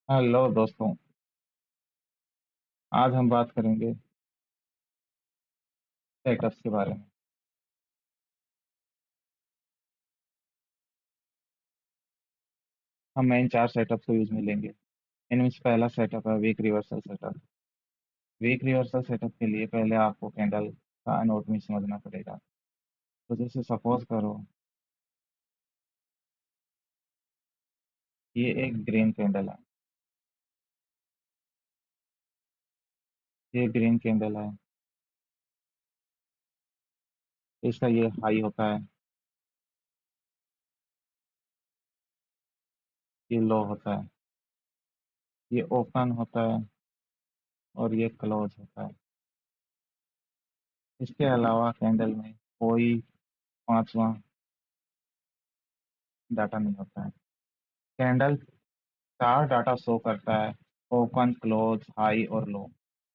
Hello दोस्तों। आज हम बात करेंगे सेटअप्स के बारे में। हम मेन चार सेटअप्स को यूज में लेंगे। इनमें से पहला सेटअप है weak reversal setup. Weak reversal setup के लिए पहले आपको कैंडल का एनाटॉमी समझना पड़ेगा। तो जैसे सपोज करो, ये एक ग्रीन कैंडल है। ये ग्रीन कैंडल है। इसका ये हाई होता है, ये लो होता है, ये ओपन होता है और ये क्लोज होता है। इसके अलावा कैंडल में कोई पांचवा डाटा नहीं होता है। कैंडल चार डाटा शो करता है: ओपन, क्लोज, हाई और लो।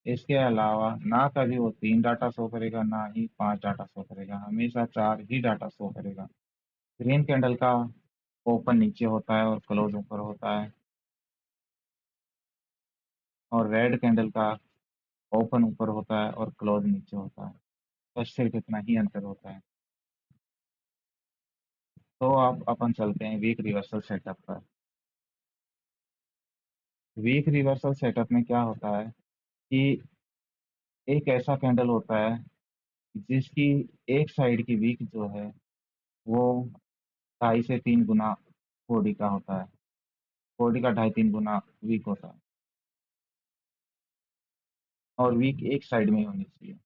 इसके अलावा ना कभी वो तीन डाटा शो करेगा, ना ही पांच डाटा शो करेगा, हमेशा चार ही डाटा शो करेगा। ग्रीन कैंडल का ओपन नीचे होता है और क्लोज ऊपर होता है, और रेड कैंडल का ओपन ऊपर होता है और क्लोज नीचे होता है। बस सिर्फ इतना ही अंतर होता है। तो अब अपन चलते हैं वीक रिवर्सल सेटअप पर। वीक रिवर्सल सेटअप में क्या होता है कि एक ऐसा कैंडल होता है जिसकी एक साइड की वीक जो है वो 2.5 से 3 गुना बॉडी का होता है। बॉडी का 2.5 3 गुना वीक होता है, और वीक एक साइड में ही होनी चाहिए।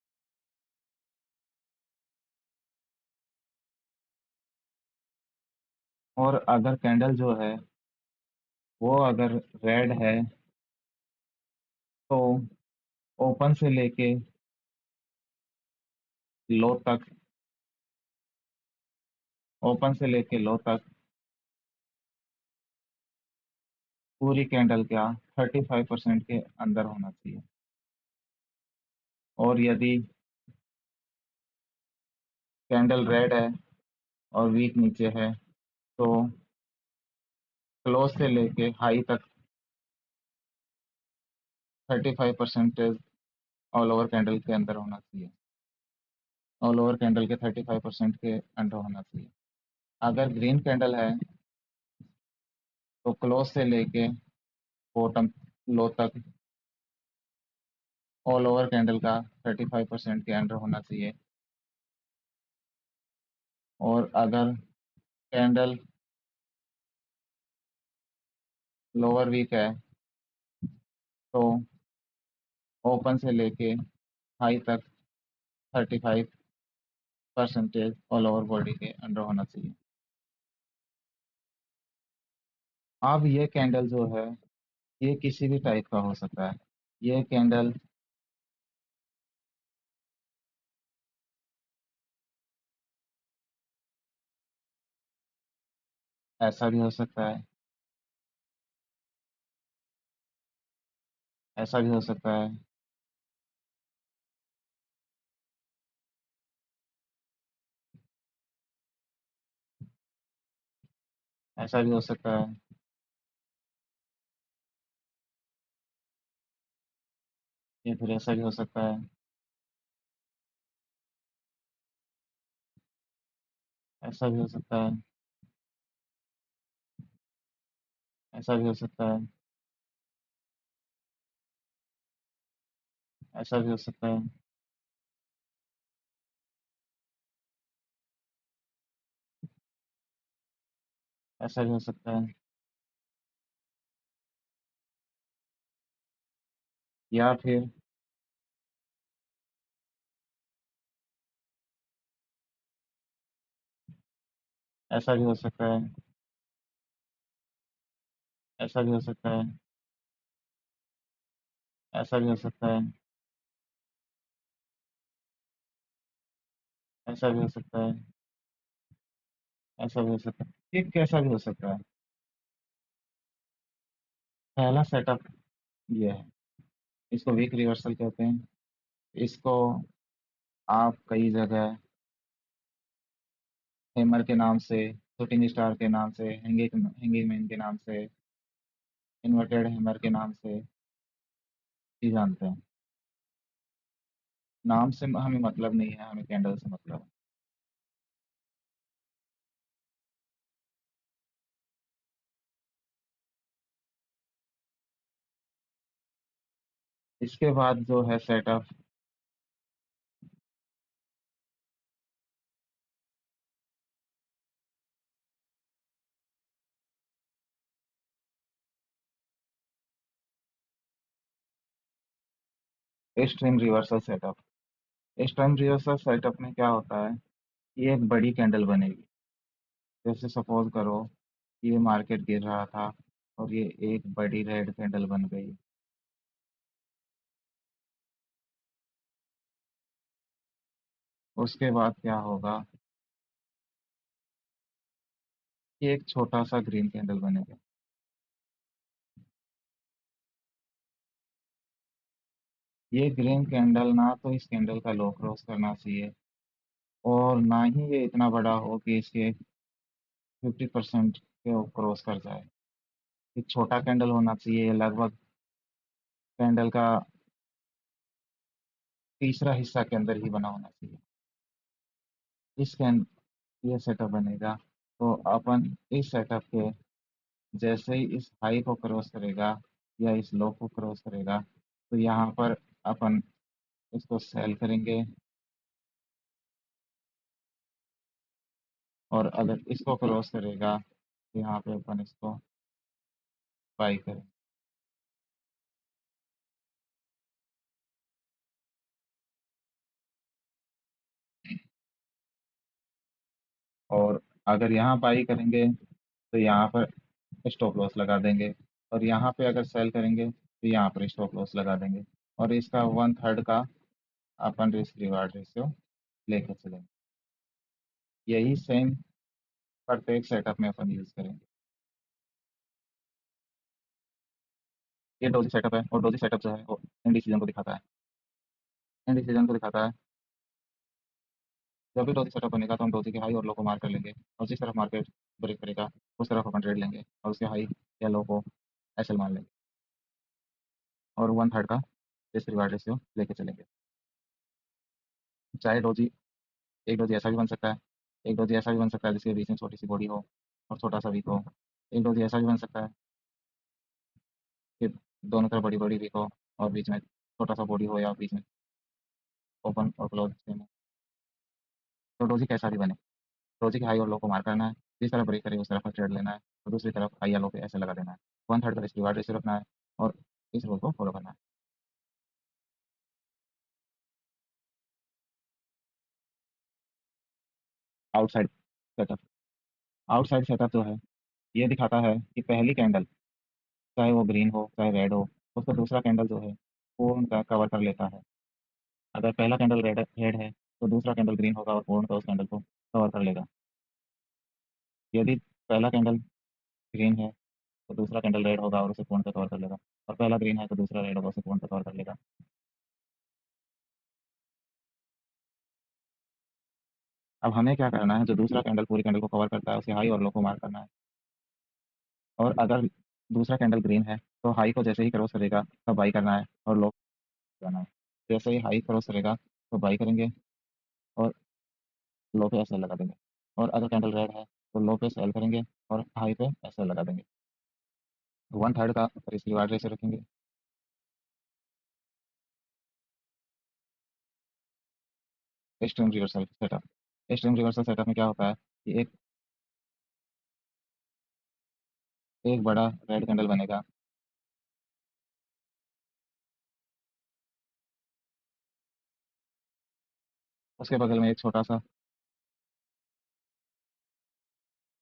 और अगर कैंडल जो है वो अगर रेड है, तो ओपन से लेके लो तक, ओपन से लेके लो तक पूरी कैंडल का 35% के अंदर होना चाहिए। और यदि कैंडल रेड है और वीक नीचे है, तो क्लोज से लेके हाई तक 35% ऑल ओवर कैंडल के अंदर होना चाहिए। ऑल ओवर कैंडल के 35% के अंडर होना चाहिए। अगर ग्रीन कैंडल है तो क्लोज से लेके बॉटम लो तक ऑल ओवर कैंडल का 35% के अंडर होना चाहिए। और अगर कैंडल लोअर वीक है, तो ओपन से लेके हाई तक 35% ऑल ओवर बॉडी के अंडर होना चाहिए। अब ये कैंडल जो है ये किसी भी टाइप का हो सकता है। ये कैंडल ऐसा भी हो सकता है, ऐसा भी हो सकता है, ऐसा भी हो सकता है, या फिर ऐसा भी हो सकता है, ऐसा भी हो सकता है, ऐसा भी हो सकता है, ऐसा भी हो सकता है, ऐसा भी हो सकता है, या फिर ऐसा भी हो सकता है, ऐसा भी हो सकता है, ऐसा भी हो सकता है, ऐसा भी हो सकता है, ऐसा भी हो सकता है, ये कैसा भी हो सकता है। पहला सेटअप ये है, इसको वीक रिवर्सल कहते हैं। इसको आप कई जगह हेमर के नाम से, शूटिंग स्टार के नाम से, हैंगिंग हैंगिंग मैन के नाम से, इन्वर्टेड हैमर के नाम से ही जानते हैं। नाम से हमें मतलब नहीं है, हमें कैंडल से मतलब है। इसके बाद जो है setup, stream reversal setup. Stream reversal setup में क्या होता है, ये एक बड़ी कैंडल बनेगी। जैसे सपोज करो कि ये मार्केट गिर रहा था और ये एक बड़ी रेड कैंडल बन गई। उसके बाद क्या होगा, कि एक छोटा सा ग्रीन कैंडल बनेगा। ये ग्रीन कैंडल ना तो इस कैंडल का लो क्रॉस करना चाहिए, और ना ही ये इतना बड़ा हो कि इसके 50% के क्रॉस कर जाए। एक छोटा कैंडल होना चाहिए, लगभग कैंडल का तीसरा हिस्सा के अंदर ही बना होना चाहिए। इस कैन ये सेटअप बनेगा, तो अपन इस सेटअप के जैसे ही इस हाई को क्रॉस करेगा या इस लो को क्रॉस करेगा, तो यहाँ पर अपन इसको सेल करेंगे, और अगर इसको क्रॉस करेगा तो यहाँ पे अपन इसको बाई करें। और अगर यहाँ बाई करेंगे तो यहाँ पर स्टॉप लॉस लगा देंगे, और यहाँ पे अगर सेल करेंगे तो यहाँ पर स्टॉप लॉस लगा देंगे, और इसका 1/3 का अपन रिस्क रिवार्ड रेशियो लेकर चलेंगे। यही सेम प्रत्येक सेटअप में अपन यूज करेंगे। ये डोजी सेटअप है, और डोजी सेटअप जो है वो इंडिसीजन को दिखाता है। इंडिसीजन को दिखाता है, जब भी डोजी सेटअप बनेगा तो हम डोजी के हाई और लो को मार्क कर लेंगे, और जिस तरफ मार्केट ब्रेक करेगा उस तरफ अपन ट्रेड लेंगे, और उसके हाई या लो को एसएल मान लेंगे, और 1/3 का रिस्क रिवार्ड रेशियो लेके चलेंगे। चाहे डोजी, एक डोजी ऐसा भी बन सकता है, एक डोजी ऐसा भी बन सकता है जिसके बीच में छोटी सी बॉडी हो और छोटा सा वीक हो। एक डोजी ऐसा भी बन सकता है कि दोनों तरफ बड़ी बड़ी वीक हो और बीच में छोटा सा बॉडी हो, या बीच में ओपन और क्लोज सेम हो। तो डोजी कैसा भी बने, डोजी के हाई और लो को मार करना है, जिस तरफ ब्रेक करे उस तरफ का ट्रेड लेना है, और दूसरी तरफ हाई या लो पे ऐसे लगा देना है। 1/3 का रिस्क रिवार्ड रेशियो रखना है, और इस रूल को फॉलो करना है। Outside setup. आउटसाइड सेटअप जो है, ये दिखाता है कि पहली कैंडल, चाहे वो ग्रीन हो चाहे रेड हो, उसको दूसरा कैंडल जो है वो उनका कवर कर लेता है। अगर पहला कैंडल रेड रेड है तो दूसरा कैंडल ग्रीन होगा और पूर्ण का उस कैंडल को कवर कर लेगा। यदि पहला कैंडल ग्रीन है तो दूसरा कैंडल रेड होगा और उसे पूर्ण का कवर कर लेगा, और पहला ग्रीन है तो दूसरा रेड होगा, उसे पूर्ण का कवर कर लेगा। अब हमें क्या करना है, जो दूसरा कैंडल पूरी कैंडल को कवर करता है उसे हाई और लो को मार्क करना है। और अगर दूसरा कैंडल ग्रीन है तो हाई को जैसे ही क्रॉस करेगा तब बाई करना है, और लो करना है। जैसे ही हाई क्रॉस करेगा तो बाई करेंगे, और लो पे एसएल लगा देंगे। और अगर कैंडल रेड है तो लो पे सेल करेंगे और हाई पे एसएल लगा देंगे। 1/3 का रिस्क रिवार्ड रेशियो रखेंगे। Extreme reversal setup. Extreme reversal setup में क्या होता है कि एक बड़ा रेड कैंडल बनेगा, उसके बगल में एक छोटा सा